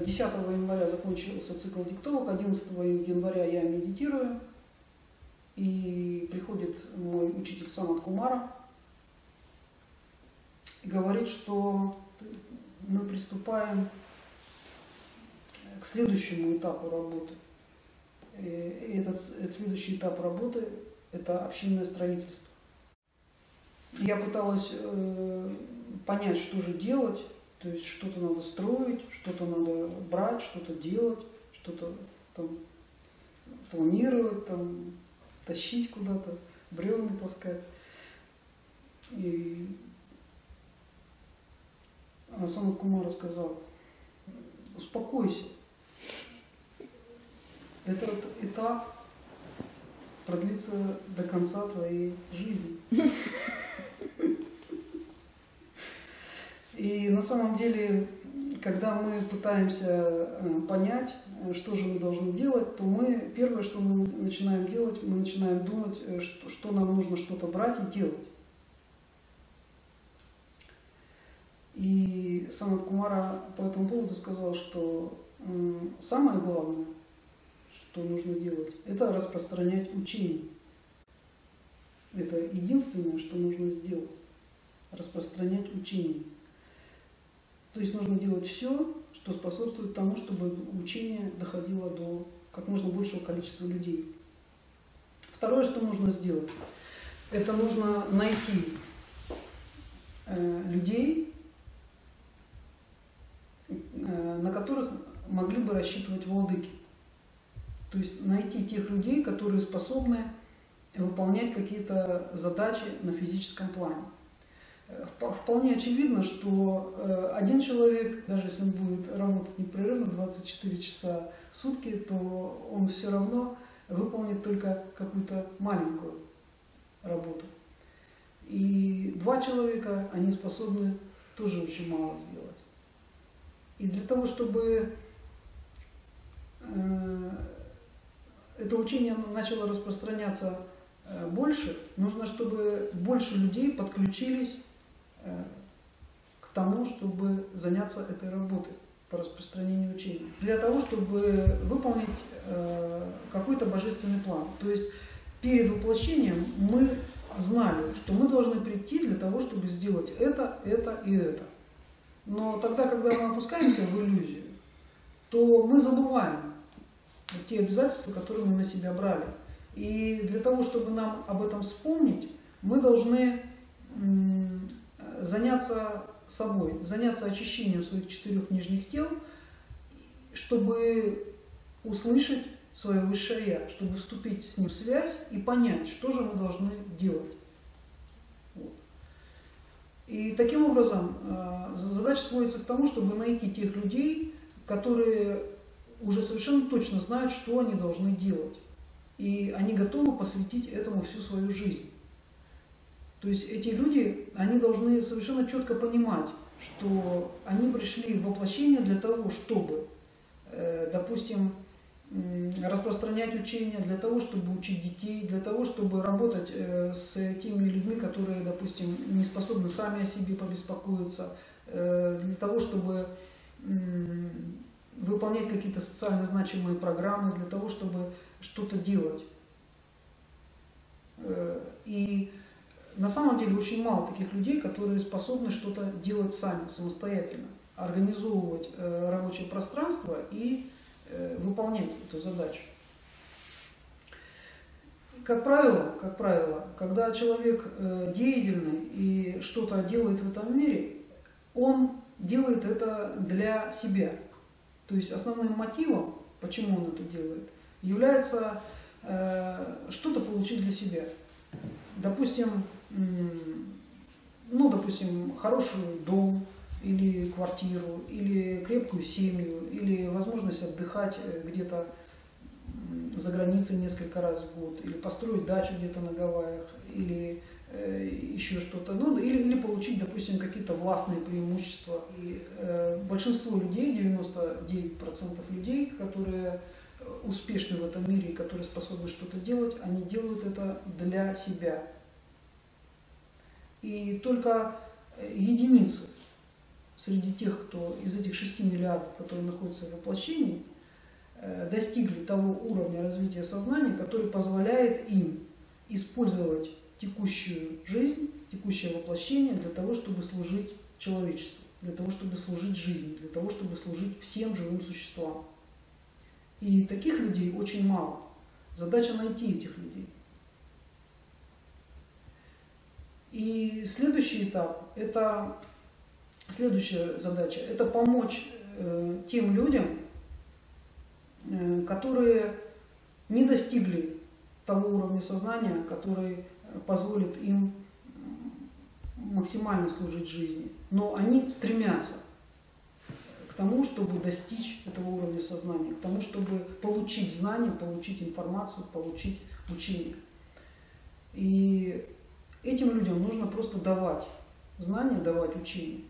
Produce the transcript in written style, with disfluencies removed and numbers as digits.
10 января закончился цикл диктовок, 11 января я медитирую, и приходит мой учитель Санат Кумара и говорит, что мы приступаем к следующему этапу работы. И этот следующий этап работы – это общинное строительство. Я пыталась понять, что же делать, то есть что-то надо строить, что-то надо брать, что-то делать, что-то там планировать, там, тащить куда-то, бревна таскать. И Санат Кумара сказал: успокойся, этот этап продлится до конца твоей жизни. И на самом деле, когда мы пытаемся понять, что же мы должны делать, то первое, что мы начинаем делать, мы начинаем думать, что нам нужно что-то брать и делать. И Санат Кумара по этому поводу сказал, что самое главное, что нужно делать, это распространять учение. Это единственное, что нужно сделать. Распространять учение. То есть нужно делать все, что способствует тому, чтобы учение доходило до как можно большего количества людей. Второе, что нужно сделать, это нужно найти людей, на которых могли бы рассчитывать владыки. То есть найти тех людей, которые способны выполнять какие-то задачи на физическом плане. Вполне очевидно, что один человек, даже если он будет работать непрерывно 24 часа в сутки, то он все равно выполнит только какую-то маленькую работу. И два человека, они способны тоже очень мало сделать. И для того, чтобы это учение начало распространяться больше, нужно, чтобы больше людей подключились к тому, чтобы заняться этой работой по распространению учения. Для того, чтобы выполнить какой-то божественный план. То есть перед воплощением мы знали, что мы должны прийти для того, чтобы сделать это и это. Но тогда, когда мы опускаемся в иллюзию, то мы забываем те обязательства, которые мы на себя брали. И для того, чтобы нам об этом вспомнить, мы должны заняться собой, заняться очищением своих 4 нижних тел, чтобы услышать свое высшее Я, чтобы вступить с ним в связь и понять, что же мы должны делать. Вот. И таким образом задача сводится к тому, чтобы найти тех людей, которые уже совершенно точно знают, что они должны делать. И они готовы посвятить этому всю свою жизнь. То есть эти люди, они должны совершенно четко понимать, что они пришли в воплощение для того, чтобы, допустим, распространять учение, для того, чтобы учить детей, для того, чтобы работать с теми людьми, которые, допустим, не способны сами о себе побеспокоиться, для того, чтобы выполнять какие-то социально значимые программы, для того, чтобы что-то делать. И на самом деле очень мало таких людей, которые способны что-то делать сами, самостоятельно, организовывать рабочее пространство и выполнять эту задачу. Как правило, когда человек деятельный и что-то делает в этом мире, он делает это для себя. То есть основным мотивом, почему он это делает, является что-то получить для себя. Допустим, хороший дом, или квартиру, или крепкую семью, или возможность отдыхать где-то за границей несколько раз в год, или построить дачу где-то на Гавайях, или еще что-то, или получить, допустим, какие-то властные преимущества. И большинство людей, 99% людей, которые успешны в этом мире и которые способны что-то делать, они делают это для себя. И только единицы среди тех, кто из этих 6 миллиардов, которые находятся в воплощении, достигли того уровня развития сознания, который позволяет им использовать текущую жизнь, текущее воплощение для того, чтобы служить человечеству, для того, чтобы служить жизни, для того, чтобы служить всем живым существам. И таких людей очень мало. Задача найти этих людей. И следующий этап, следующая задача, это помочь тем людям, которые не достигли того уровня сознания, который позволит им максимально служить жизни. Но они стремятся к тому, чтобы достичь этого уровня сознания, к тому, чтобы получить знания, получить информацию, получить учение. И этим людям нужно просто давать знания, давать учение.